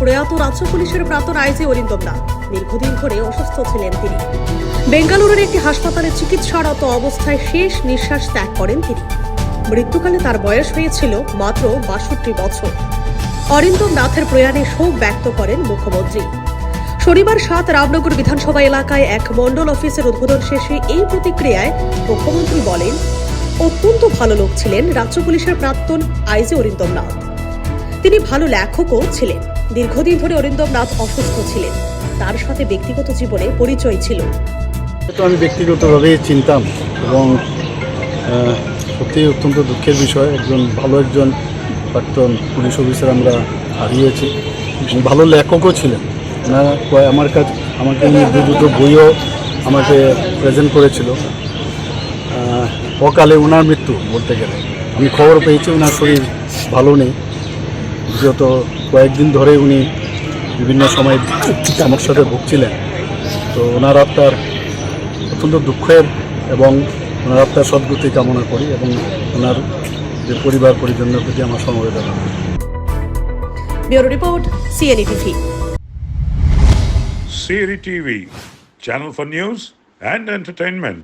প্রয়াত রাজ্য পুলিশের প্রাক্তন আইজি অরিন্দম নাথ। দীর্ঘদিন ধরে অসুস্থ ছিলেন তিনি। বেঙ্গালুরুর একটি হাসপাতালে চিকিৎসারত অবস্থায় শেষ নিঃশ্বাস ত্যাগ করেন তিনি। মৃত্যুকালে তার বয়স হয়েছিল মাত্র 62 বছর। অরিন্দম নাথের প্রয়াণে শোক ব্যক্ত করেন মুখ্যমন্ত্রী। শনিবার 7 রামনগর বিধানসভা এলাকায় এক মন্ডল অফিসের উদ্বোধন শেষে এই প্রতিক্রিয়ায় মুখ্যমন্ত্রী বলেন, অত্যন্ত ভালো লোক ছিলেন রাজ্য পুলিশের প্রাক্তন আইজি অরিন্দম নাথ। তিনি ভালো লেখকও ছিলেন। দীর্ঘদিন ধরে অরিন্দম নাথ অসুস্থ ছিলেন। তার সাথে ব্যক্তিগত জীবনে পরিচয় ছিল। তো আমি ব্যক্তিগতভাবেই চিনতাম এবং সত্যি অত্যন্ত দুঃখের বিষয়। একজন প্রাক্তন পুলিশ অফিসার আমরা হারিয়েছি এবং ভালো লেখকও ছিলেন। ওনারা আমাকে নিয়ে দুটো বইও আমাকে প্রেজেন্ট করেছিল। অকালে ওনার মৃত্যু বলতে গেলে আমি খবর পেয়েছি ওনার শরীর ভালো নেই, যত কয়েকদিন ধরে উনি বিভিন্ন সময় সমস্যাতে ভুগছিলেন। তো ওনার আত্মার অত্যন্ত দুঃখের এবং ওনার আত্মার সদ্গতি কামনা করি এবং ওনার যে পরিবার পরিজনের প্রতি আমার সমবেদনা। Bureau report, CNE TV. CNE TV, channel for news and entertainment.